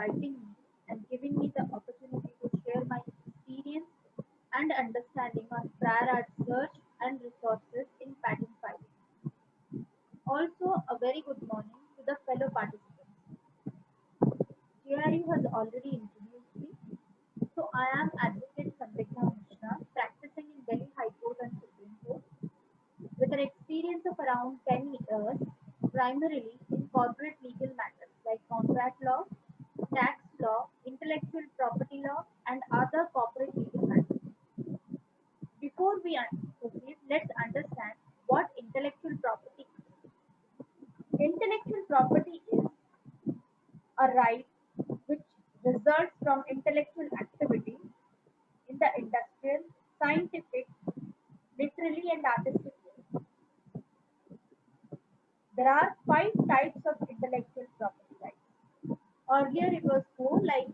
inviting me and giving me the opportunity to share my experience and understanding on prior art search and resources in patent filing. Also, a very good morning to the fellow participants. JRU has already introduced me. So, I am Advocate Sandigna Mishra, practicing in Delhi High Court and Supreme Court with an experience of around 10 years, primarily in corporate legal matters like contract law, tax law, intellectual property law, and other corporate legal matters. Before we proceed, let's understand what intellectual property is. Intellectual property is a right which results from intellectual activity in the industrial, scientific, literary, and artistic fields. There are five types of intellectual property rights. Earlier it was four like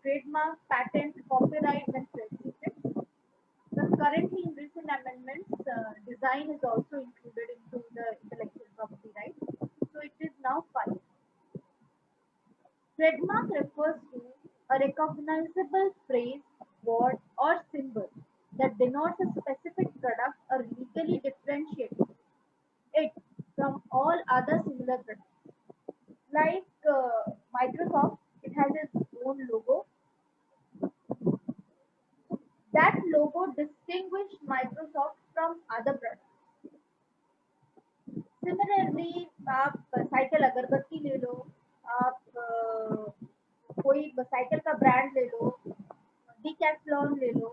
trademark, patent, copyright, and trade secrets. But currently in recent amendments, design is also included into the intellectual property rights. So it is now five. Trademark refers to a recognizable phrase, word, or symbol that denotes a specific product or legally differentiates it from all other similar products. Like Microsoft, it has its own logo. That logo distinguishes Microsoft from other products. Similarly आप cycle अगरबत्ती ले लो, आप कोई cycle का brand ले लो, Decathlon ले लो,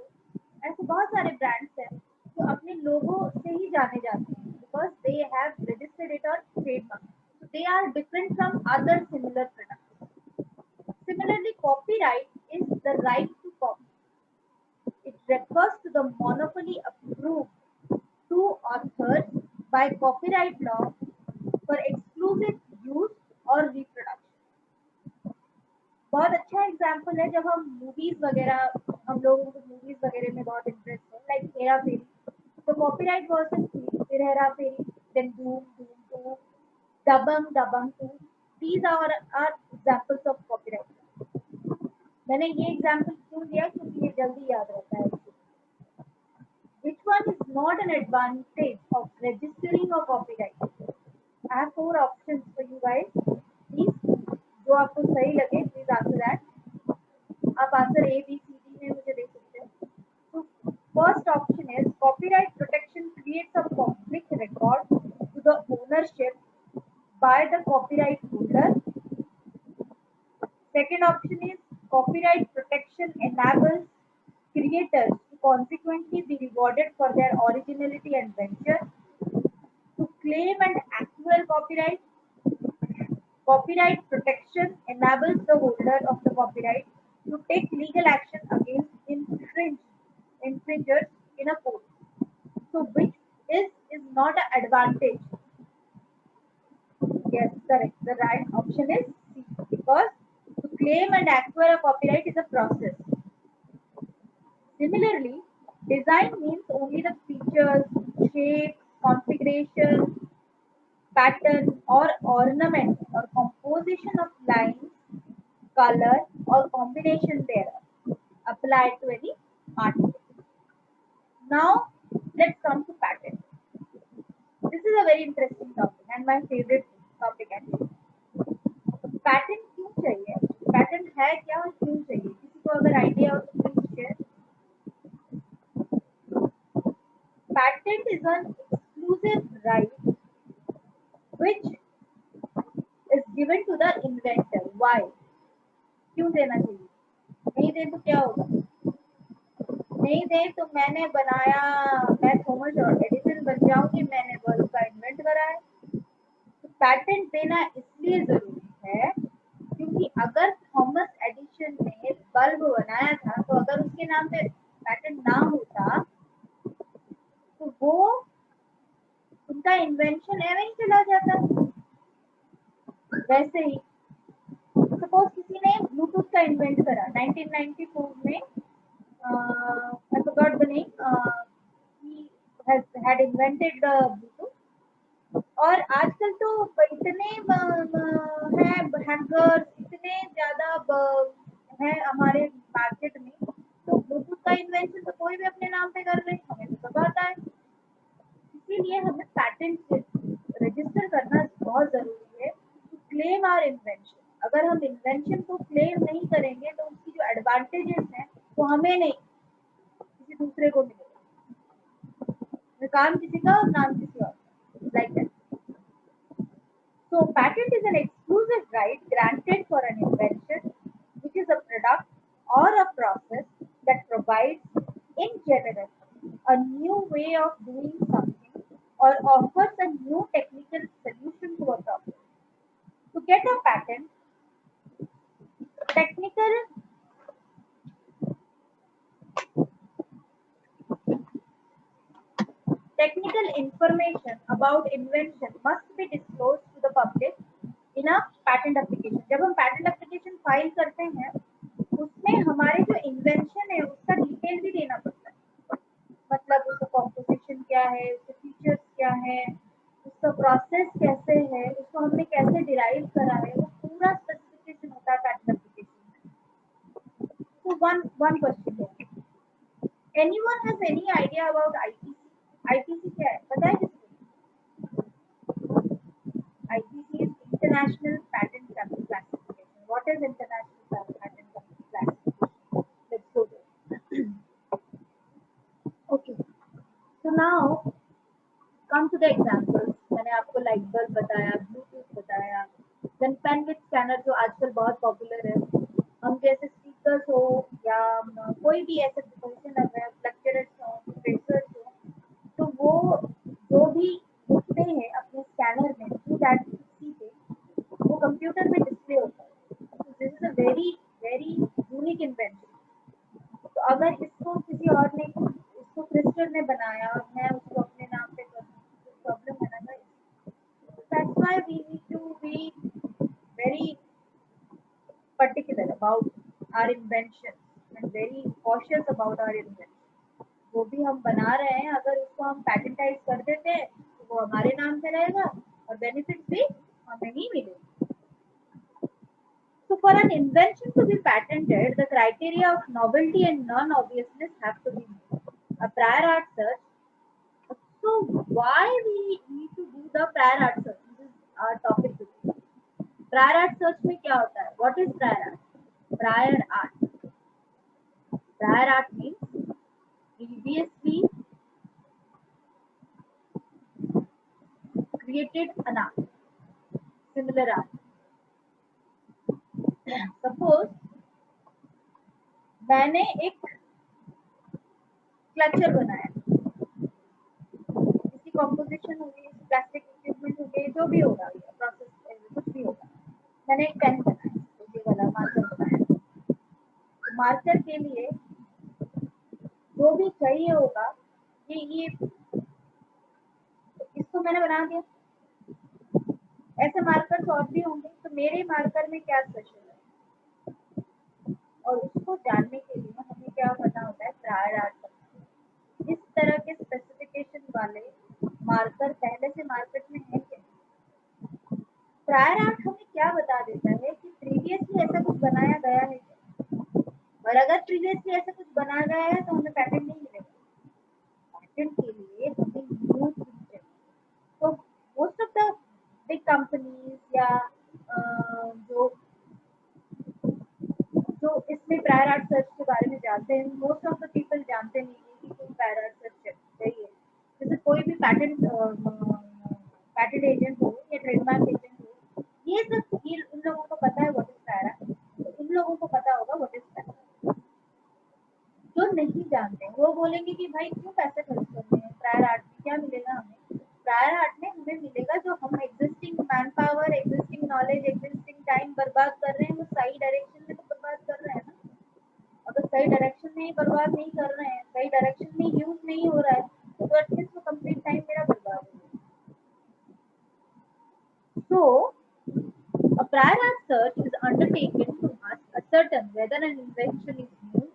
ऐसे बहुत सारे ब्रांड्स हैं जो अपने लोगो से ही जाने जाते हैं because they have registered it और trademark, so they are different from other similar products. Similarly, copyright is the right to copy. It refers to the monopoly approved to authors by copyright law for exclusive use or reproduction. बहुत अच्छा example है जब हम movies वगैरह, हम लोगों को movies वगैरह में बहुत इंटरेस्ट है, लाइक हेरा फेरी, तो कॉपीराइट वर्जन थी, फिर हेरा फेरी, then Dhoom, Dhoom 2, Dabangg, Dabangg 2. These are examples of copyright. मैंने ये एग्जाम्पल क्यों दिया क्योंकि ये जल्दी याद रहता है. Which one is not an advantage of registering a copyright? I have four options for you guys. Please, जो आपको सही लगे, please answer that. आप answer A, B, C, D में मुझे दे सकते हैं. So, first option is copyright protection creates a public record to the ownership by the copyright holder. Second option is copyright protection enables creators to consequently be rewarded for their originality and venture. To claim and acquire copyright, copyright protection enables the holder of the copyright to take legal action against infringers in a court. So which is not an advantage? Yes, correct. The right option is C, because to claim and acquire a copyright is a process. Similarly, design means only the features, shape, configuration, pattern or ornament or composition of lines, color or combination thereof applied to any article. Now, let's come to patent. This is a very interesting topic and my favorite topic actually. Patent क्यों चाहिए? Patent है क्या और क्यों चाहिए? किसी को अगर आइडिया हो तो please share. Patent is an exclusive right which is given to the inventor. Why? क्यों देना चाहिए? नहीं दे तो क्या होगा? नहीं दे तो मैंने बनाया, मैं थॉमस एडिसन बन जाऊंगी, मैंने बल्ब का इन्वेंट करा है. तो पैटेंट देना इसलिए जरूरी है क्योंकि अगर थॉमस एडिसन ने बल्ब बनाया था तो अगर उसके नाम पे पैटेंट ना होता तो वो उनका इन्वेंशन ऐसे ही चला जाता. वैसे ही सपोज किसी ने ब्लूटूथ का इन्वेंट करा 1994 में, I forgot the name, he had invented the Bluetooth. और आजकल तो इतने हैं हैकर्स, इतने इतने ज्यादा है हमारे मार्केट में, तो ब्लूटूथ का इन्वेंशन तो कोई भी अपने नाम पे कर ले, हमें तो सब आता है। इसीलिए हमें पैटेंट रजिस्टर करना बहुत जरूरी है टू क्लेम आवर इन्वेंशन। अगर हम इन्वेंशन को क्लेम नहीं करेंगे तो उसकी जो एडवांटेजेस हैं वो हमें नहीं, किसी दूसरे को मिलेगा। काम किसी का और नाम किसी और, like that. So patent is an exclusive right granted for an invention which is a product or a process that provides in general a new way of doing something or offers a new technical solution to a problem. To get a patent, technical technical information about invention must be disclosed to the public in a patent application. जब हम patent application file करते हैं उसमें हमारे जो invention है उसका detail भी देना पड़ता है। मतलब उसका कॉम्पोजिशन क्या है, उसके फीचर्स क्या है, उसका प्रोसेस कैसे है, उसको हमने कैसे डिराइव करा है, वो पूरा स्पेसिफिकेशन होता है पैटेंट एप्लीकेशन में। तो वन क्वेश्चन है, anyone has any idea about IPC? IPC क्या है पता है किसको? IPC is international patent classification. What is international patent classification? Let's go there. Okay, so now come to the examples। मैंने आपको लाइट बल्ब बताया, Bluetooth बताया, देन पेन विद स्कैनर जो आजकल बहुत पॉपुलर है। हम जैसे स्पीकर्स हो या कोई भी ऐसे प्रोफेशन अगर लेक्चरर्स हो, प्रोफेसर्स हो, तो वो जो भी लिखते हैं अपने स्कैनर में थ्रू दैट पीसी पे, वो कंप्यूटर में डिस्प्ले होता है। तो this is a very very unique invention. तो अगर इसको किसी और ने, इसको क्रिस्टल ने बनाया और मैं उसको अपने नाम पे करूँ तो प्रॉब्लम है ना भाई। That's why we need to be very particular about our inventions and very cautious about our invention। जो भी हम बना रहे हैं अगर उसको हम पैटेंटाइज कर देते हैं तो वो हमारे नाम पे रहेगा और बेनिफिट भी हमें ही मिलेगा। So for an invention to be patented, the criteria of novelty and non-obviousness have to be met. A prior art search. So why we need to do the prior art search? This is our topic today. Prior art search में क्या होता है? What is prior art? Prior art. Prior art means previously created an art, similar art. Suppose मैंने एक clutcher बनाया, इसकी composition होगी, plastic equipment हो गई, जो भी होगा प्रोसेस कुछ भी होगा। मैंने एक पेन बनाया, ये वाला मार्कर बनाया। तो मार्कर के लिए जो भी चाहिए होगा ये इसको मैंने बना दिया। ऐसे मार्कर्स और भी होंगे, तो मेरे मार्कर में क्या स्पेशल है और उसको जानने के लिए हमें क्या करना होता है? Prior art. इस तरह के स्पेसिफिकेशन वाले मार्कर पहले से मार्केट में है क्या? प्रायर आर्ट हमें क्या बता देता है कि प्रीवियसली ऐसा कुछ बनाया गया है क्या? और अगर प्रीवियसली ऐसा कुछ बनाया गया है तो हमें पैटेंट नहीं मिलेगा। पैटेंट के लिए हमें न्यू चीज चाहिए। तो most of the big companies या जो जो इसमें प्रायर आर्ट सर्च के बारे में जानते हैं, मोस्ट ऑफ द पीपल जानते नहीं है कि कोई प्रायर आर्ट सर्च चाहिए। जैसे कोई भी पैटेंट एजेंट हो या ट्रेडमार्क एजेंट हो, ये सब ये उन लोगों को पता है व्हाट इज प्रायर आर्ट, तो उन लोगों को पता होगा व्हाट इज प्रायर आर्ट। जो नहीं जानते वो बोलेंगे कि भाई क्यों पैसे खर्च करते हैं, प्रायर आर्ट में क्या मिलेगा हमें? प्रायर आर्ट में हमें मिलेगा जो हम existing man power, existing knowledge, existing time बर्बाद कर रहे हैं, वो सही डायरेक्शन में तो बर्बाद कर रहे हैं ना। अगर सही डायरेक्शन में ही बर्बाद नहीं कर रहे हैं, सही डायरेक्शन में यूज नहीं हो रहा है, तो एटलीस्ट वो कंप्लीट टाइम मेरा बर्बाद हो गया। So a prior art search is undertaken to ascertain whether an invention is new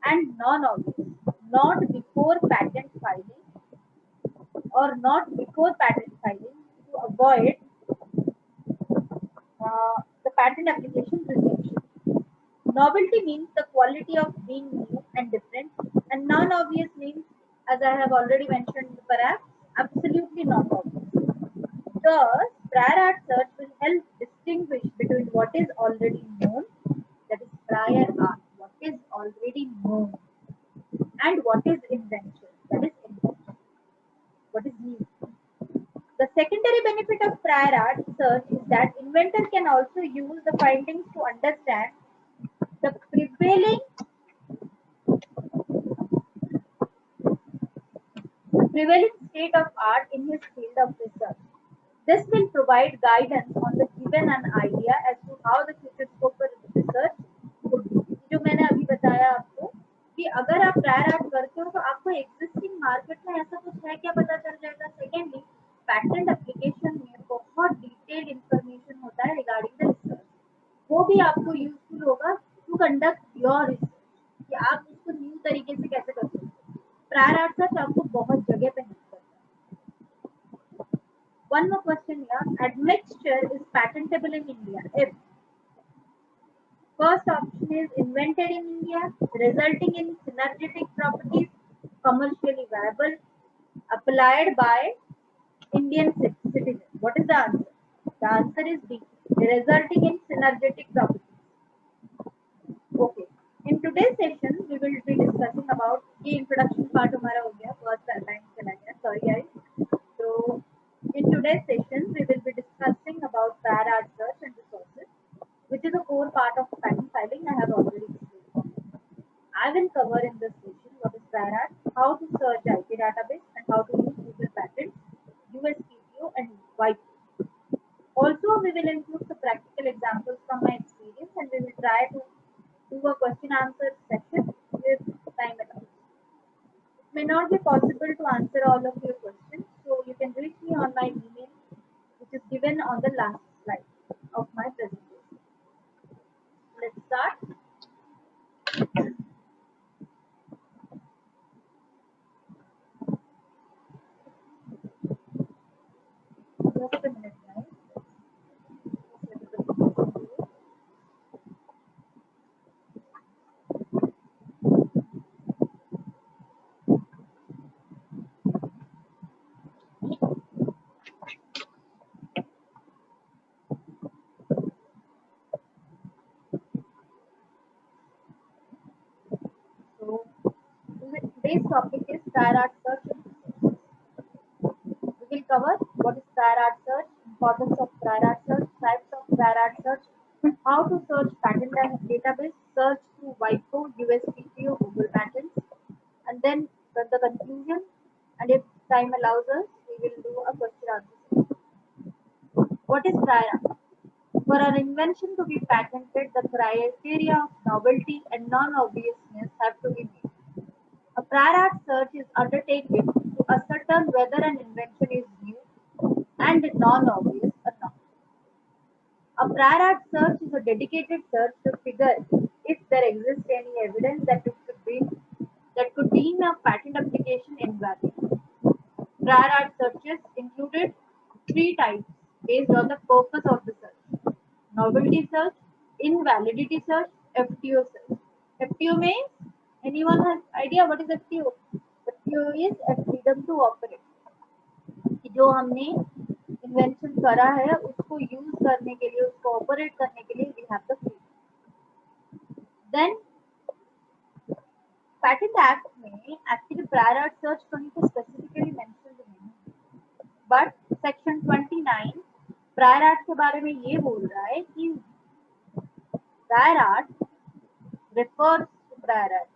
and non-obvious, not before patent filing to avoid the patent application rejection. Novelty means the quality of being new and different, and non-obvious means, as I have already mentioned, perhaps absolutely not obvious. Thus, prior art search will help distinguish between what is already known, that is prior art, what is already known, and what is invention, that is invention, what is new. The secondary benefit of prior art search is that inventor can also use the findings to understand the prevailing state of art in his field of research. This will provide guidance on the given an idea as to how the future scope for research could be. जो मैंने अभी बताया आपको कि अगर आप prior art करते हो तो आपको एग्जिस्टिंग मार्केट में ऐसा कुछ है क्या पता चल जाएगा. सेकेंडली, पैटेंट एप्लीकेशन में बहुत डिटेल्ड इंफॉर्मेशन होता है रिगार्डिंग द रिसर्च. वो भी आपको यूजफुल होगा टू कंडक्ट योर रिसर्च कि आप उसको न्यू तरीके से कैसे कर सकते हो. प्रायर आर्ट सर्च आपको बहुत जगह पे हेल्प करता है. One more question here. Admixture is patentable in India if first option is invented in India, resulting in synergetic properties, commercially viable, applied by Indian citizen. What is the answer? The answer is B. Resulting in synergetic properties. Okay. In today's session, we will be discussing about the introduction part हमारा हो गया, first time चला गया. Sorry guys. So in today's session, we will be discussing about prior art search and resources, which is a core part of patent filing. I have already explained. I will cover in this session what is prior art, how to search IP database, and how to use Google Patents, USPTO, and WIPO. Also, we will include the practical examples from my experience, and we will try to do a question answer session with time allowed. It may not be possible to answer all of your questions, so you can reach me on my email, which is given on the last slide of my presentation. Let's start. Just a minute, guys. So, today's topic is prior art search. We will cover what is prior art search, importance of prior art search, types of prior art search, how to search patent database, search through WIPO, USPTO, Google Patents, and then the conclusion. And if time allows us, we will do a question answer. What is prior art? For an invention to be patented, the criteria of novelty and non-obviousness have to be met. A prior art search is undertaken to ascertain whether an invention is new and non-obvious or not. A prior art search is a dedicated search to figure if there exists any evidence that could deem a patent application invalid. Prior art searches included three types based on the purpose of the search: novelty search, invalidity search, FTO search. FTO means, anyone has idea what is FTO? FTO is a freedom to operate. कि जो हमने invention करा है उसको use करने के लिए, उसको ऑपरेट करने के लिए we have the freedom. Then patent act में एक्चुअली प्रायर आर्ट सर्च कहीं पे स्पेसिफिकली मेंशन नहीं है, बट सेक्शन 29 प्रायर आर्ट के बारे में ये बोल रहा है कि prior art refers to prior art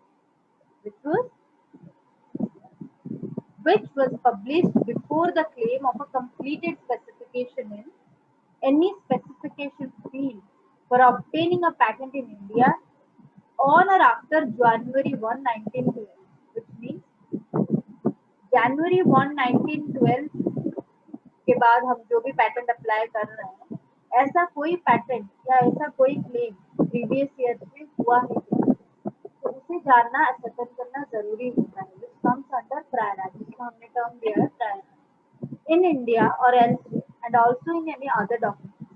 which was published before the claim of a completed specification in any specification field for obtaining a patent in India on or after January 1, 1912, which means January 1, 1912 के बाद हम जो भी patent apply कर रहे हैं, ऐसा कोई पैटेंट या ऐसा कोई क्लेम प्रीवियस ईयर में हुआ है क्या, तो उसे जानना, असर्टन करना जरूरी होता है. Which comes under prior art, जिसको हमने टर्म दिया है प्रायर आर्ट इन इंडिया और elsewhere and also in any other document.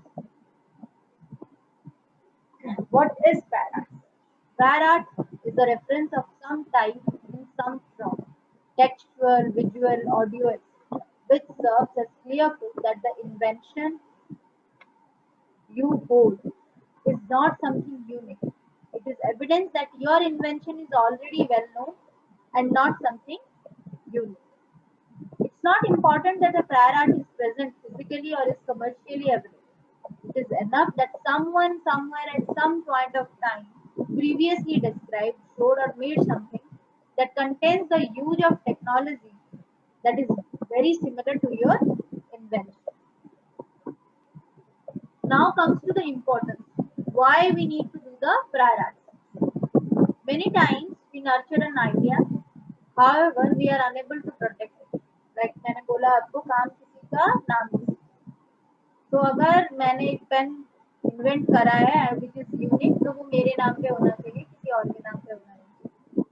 What is prior art? Prior art is a reference of some type in some form, textual, visual, audio, etc., which serves as clear proof that the invention you hold is not something unique. It is evidence that your invention is already well known and not something unique. It's not important that the prior art is present physically or is commercially available. It is enough that someone somewhere at some point of time previously described, showed, or made something that contains the use of technology that is very similar to your invention. Now comes to the importance. Why we need to do the prior art. Many times we nurture an idea, however we are unable to protect it. Like मैंने बोला आपको काम किसी का नाम नहीं। तो अगर मैंने एक पेन इन्वेंट करा है विच इज यूनिक तो वो मेरे नाम पे होना चाहिए किसी और के नाम पे होना चाहिए।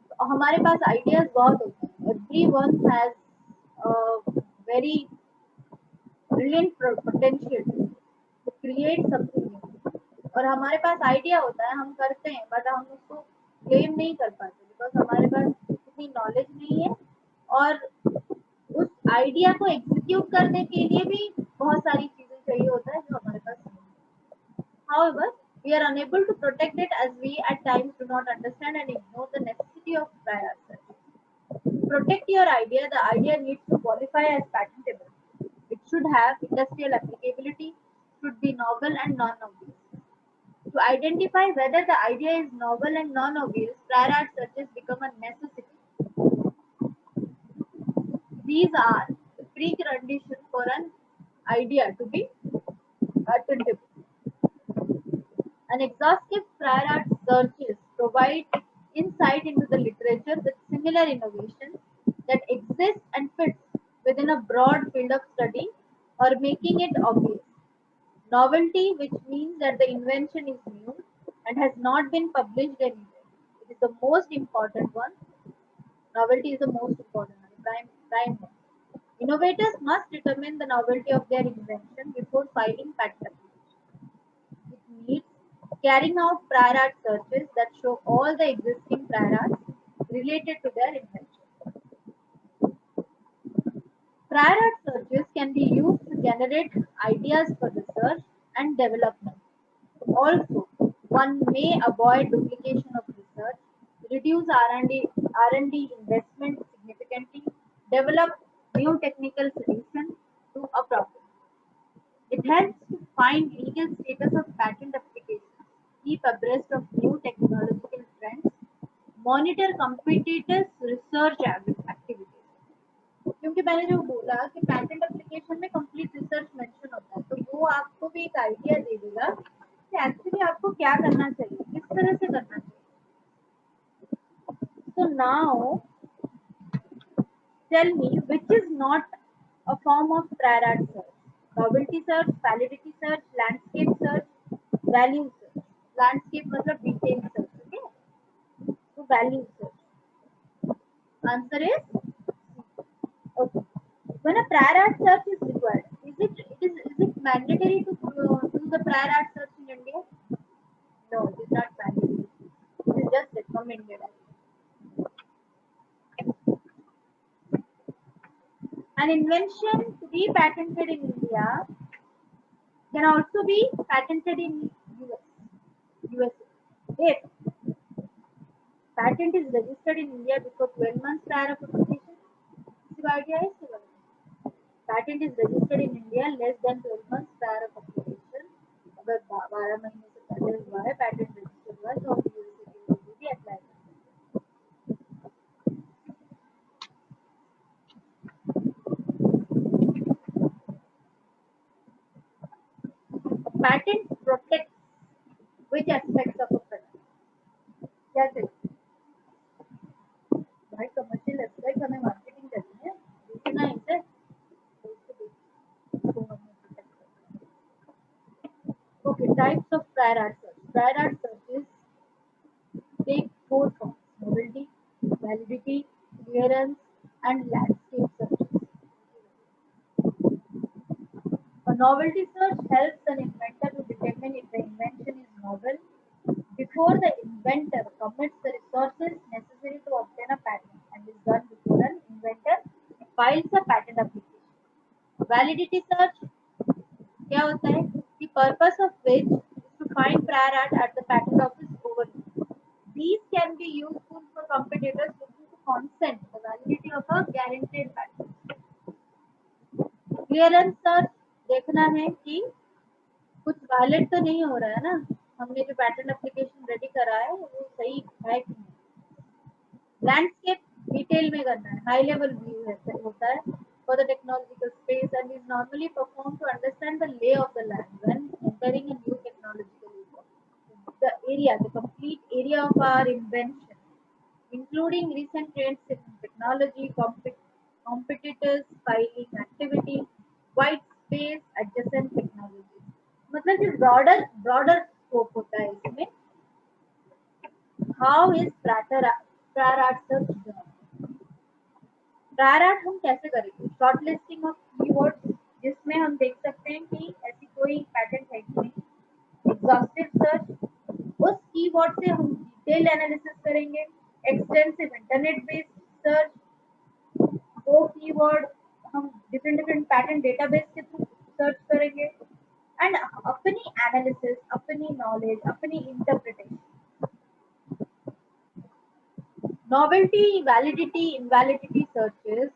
तो हमारे पास आइडियाज बहुत होते हैं। Every one has very brilliant potential to create something new और हमारे पास आइडिया होता है हम करते हैं बट हम उसको क्लेम नहीं कर पाते बिकॉज हमारे पास इतनी नॉलेज नहीं है और उस आइडिया को एग्जीक्यूट करने के लिए भी बहुत सारी चीजें चाहिए होता है जो हमारे पास नहीं है। However, we are unable to protect it as we at times do not understand and ignore the necessity of prior art. To protect your idea, the idea needs to qualify as patentable. It should have industrial applicability, should be novel and non-obvious. To identify whether the idea is novel and non-obvious, prior art searches become a necessity. These are the preconditions for an idea to be patentable. An exhaustive prior art searches provide insight into the literature with similar innovations that exist and fits within a broad field of study or making it obvious. Novelty, which means that the invention is new and has not been published anywhere. It is the most important one. Novelty is the most important one, prime one. Innovators must determine the novelty of their invention before filing patent application. It needs carrying out prior art searches that show all the existing prior arts related to their invention. Prior art searches can be used to generate ideas for research and development. Also, one may avoid duplication of research, reduce R&D investment significantly, develop new technical solutions to a problem. It helps to find legal status of patent applications, keep abreast of new technological trends, monitor competitors' research activities. क्योंकि मैंने जो बोला कि patent application में complete research mention होता है तो वो आपको भी एक आइडिया दे देगा कि एक्चुअली आपको क्या करना चाहिए किस तरह से करना चाहिए। So now tell me which is not a form of prior art search. Novelty search, validity search, landscape search, value search. Landscape मतलब detail search, okay? So value search. Answer is okay. When a prior art search is required, is it mandatory to do the prior art search in India? No, it is not mandatory. It is just recommended. An invention to be patented in India can also be patented in USA. If patent is registered in India before 12 months prior of application, इसका idea है इसके बारे में? Patent is registered in India less than 12 months prior of application. अगर 12 महीने से पहले हुआ है patent registered हुआ है तो हम USA के लिए भी apply कर सकते हैं। Patent protects which aspects of a product? क्या चाहिए? भाई कमर्शियल एस्पेक्ट हमें मार्केटिंग करनी है बेचना है इसे तो इसको हमने protect करना है। Okay, types of prior art search. Prior art searches take four forms: novelty, validity, clearance, and landscape searches. A novelty search helps an inventor to determine if the invention is before the inventor commits the resources necessary to obtain a patent and is done before an inventor files a patent application. Validity search क्या होता है? The purpose of which is to find prior art at the patent office overview. These can be useful for competitors looking to consent the validity of a guaranteed patent. Clearance search देखना है कि कुछ valid तो नहीं हो रहा है ना, हमने जो पैटेंट एप्लीकेशन रेडी करा है वो सही है कि नहीं. लैंडस्केप डिटेल में करना है, हाई लेवल व्यू है होता है for the technological space and is normally performed to understand the lay of the land when entering a new technological area. The area, the complete area of our invention, including recent trends in technology, competitors, filing activity, white space, adjacent technologies. मतलब जो broader scope होता है इसमें. How is prior art search done? Prior art हम कैसे करेंगे? Short listing of keywords जिसमें हम देख सकते हैं कि ऐसी कोई पैटेंट है कि नहीं. एग्जॉस्टिव सर्च, उस कीवर्ड से हम डिटेल एनालिसिस करेंगे. एक्सटेंसिव इंटरनेट बेस्ड सर्च, वो कीवर्ड हम डिफरेंट पैटेंट डेटाबेस के थ्रू सर्च करेंगे. एंड अपनी एनालिसिस, अपनी नॉलेज, अपनी interpretation. Novelty, validity, invalidity searches,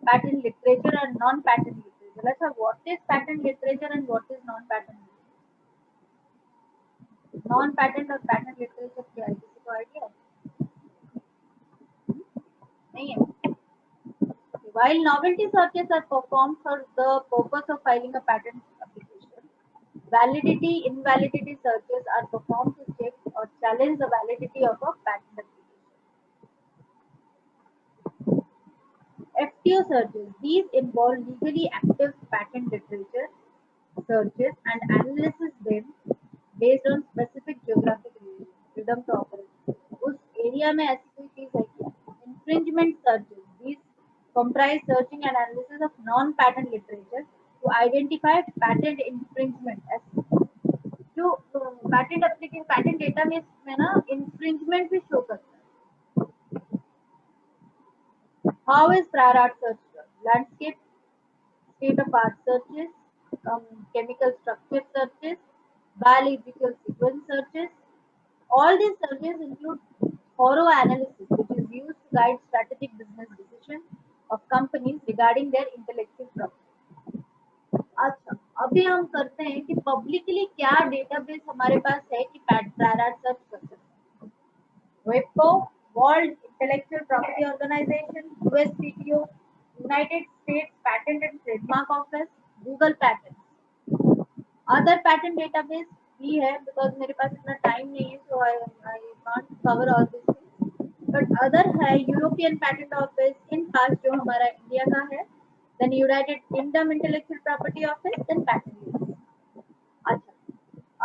patent literature and non-patent literature. Let's have what is patent literature and what is non-patent literature. Non-patent और patent literature क्या है? किसी को आइडिया है? नहीं है. While novelty searches are performed for the purpose of filing a patent application, validity, invalidity searches are performed to check or challenge the validity of a patent application. FTO searches. These involve legally active patent literature searches and analysis them based on specific geographic region. Freedom to operate. उस area में ऐसी कोई चीज है क्या? Infringement searches. These comprise searching and analysis of non-patent literature to identify patent infringement. जो patent application, patent database में ना infringement भी show करता है. How is prior art search done? Landscape, state of art searches, chemical structure searches, biological sequence searches. All these searches include thorough analysis, which is used to guide strategic business decisions of companies regarding their intellectual property. अच्छा, अभी हम करते हैं कि publicly क्या database हमारे पास है कि प्रायर आर्ट सर्च कर सकते हैं. WIPO, World Intellectual Property Organization, USPTO, United States Patent and Trademark Office, Google Patents. Other patent database भी है because मेरे पास इतना टाइम नहीं है, so I can't cover all these things. But other है European Patent Office, INPAS जो हमारा India का है, then United Kingdom Intellectual Property Office, then Patent Office. अच्छा,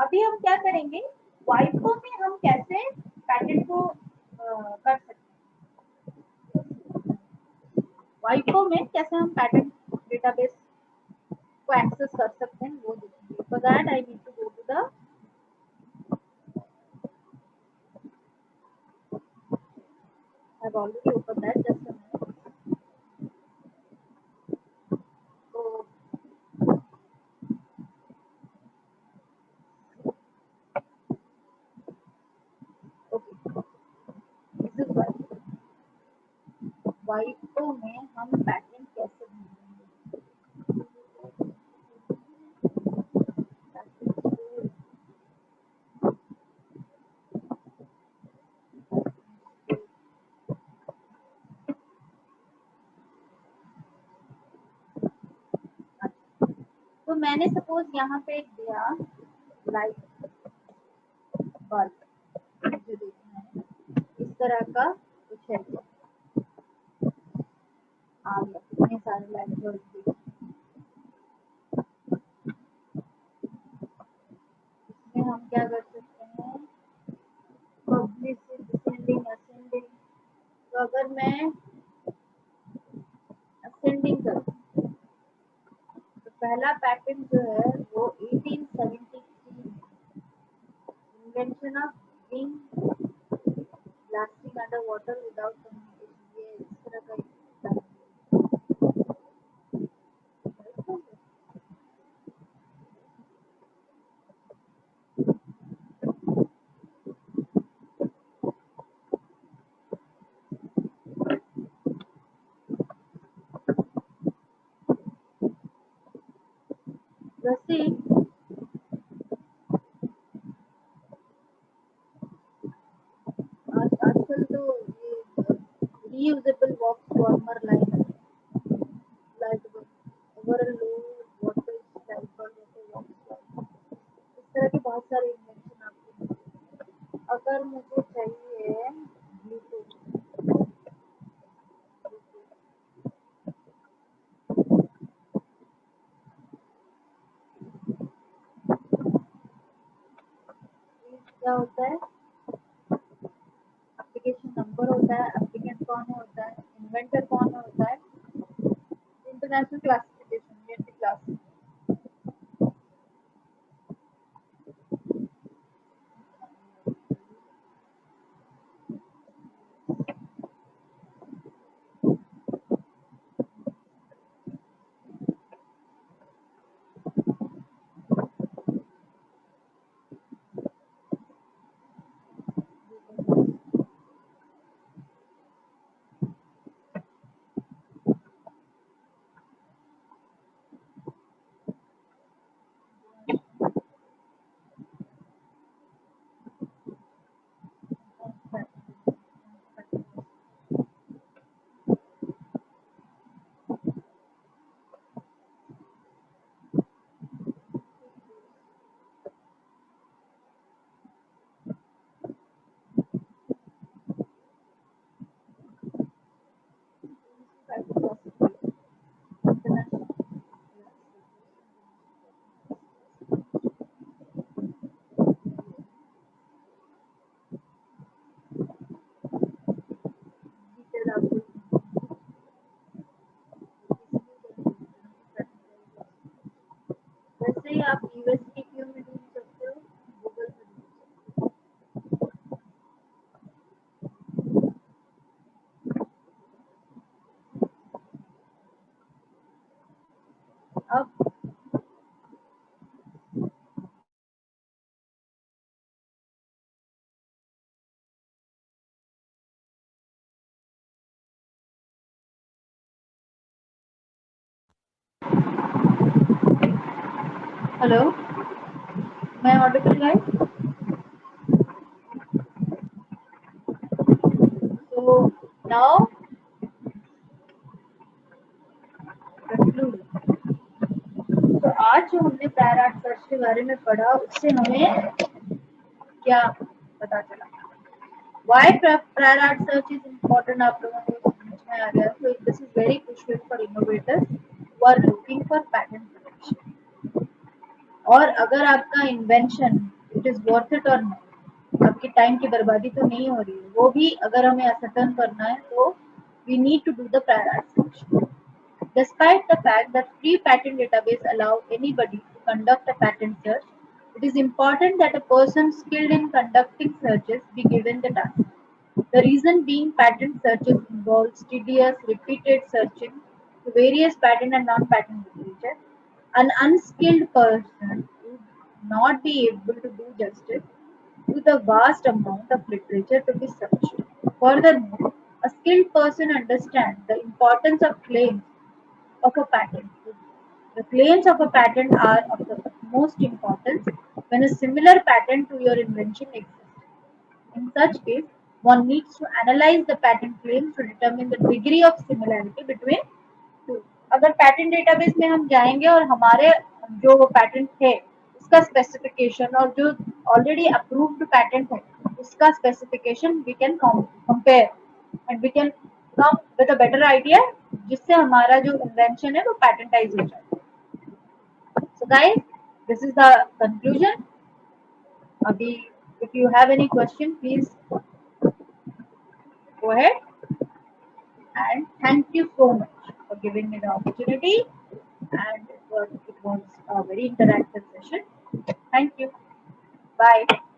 अभी हम क्या करेंगे? WIPO में हम कैसे पैटेंट को कर सकते हैं. WIPO में कैसे हम पैटेंट डेटाबेस को एक्सेस कर सकते हैं वो देखेंगे. For that I need to go to the I've already opened that, just a minute. So okay, this is WIPO में हम पैटेंट कैसे ढूंढेंगे. तो मैंने सपोज यहाँ पे एक दिया लाइट बल्ब, जो देखना है इस तरह का कुछ है. आ गया कितने सारे लाइट बल्ब. इसमें हम क्या कर सकते हैं? Publicity, descending, ascending. तो अगर मैं असेंडिंग करूँ तो पहला पैटेंट जो है वो 1873 invention of being blasting underwater without communication. ये इस तरह का वैसे आजकल तो ये reusable box warmer line है like over a low water cycle box इस तरह के बहुत सारे इन्वेंशन आपको मिलते हैं। अगर मुझे चाहिए ब्लूटूथ क्या होता है एप्लीकेशन नंबर होता है एप्लीकेंट कौन होता है इन्वेंटर कौन होता है इंटरनेशनल क्लासिफिकेशन ये क्लास वैसे ही आप यूएसपीक्यू में ढूंढ सकते हो गूगल पे अब हेलो मैं ऑडिबल गाइड तो नाउ कंक्लूड तो आज जो हमने प्रायर आर्ट सर्च के बारे में पढ़ा उससे हमें क्या पता चला Why prior art search is important आप लोगों को समझ में आ गया so this is very crucial for innovators who are looking for patent protection और अगर आपका invention it is worth it और नॉट आपकी टाइम की बर्बादी तो नहीं हो रही है वो भी अगर हमें असर्टन करना है तो we need to do the prior art search Despite the fact that free patent database allow anybody to conduct a patent search, it is important that a person skilled in conducting searches be given the task. The reason being patent searches involves tedious, repeated searching to various patent and non-patent literature. An unskilled person would not be able to do justice to the vast amount of literature to be searched. Furthermore, a skilled person understands the importance of claims of a patent. The claims of a patent are of the utmost importance when a similar patent to your invention exists. In such case, one needs to analyze the patent claims to determine the degree of similarity between two. अगर patent database में हम जाएंगे और हमारे जो वो patent है उसका स्पेसिफिकेशन और जो ऑलरेडी अप्रूव्ड पैटेंट है उसका specification we can compare and we can come with a better idea जिससे हमारा जो इन्वेंशन है वो पैटेंटाइज हो जाए so guys this is the conclusion अभी if you have any question please go ahead and thank you so much for giving me the opportunity and it was a very interactive session thank you bye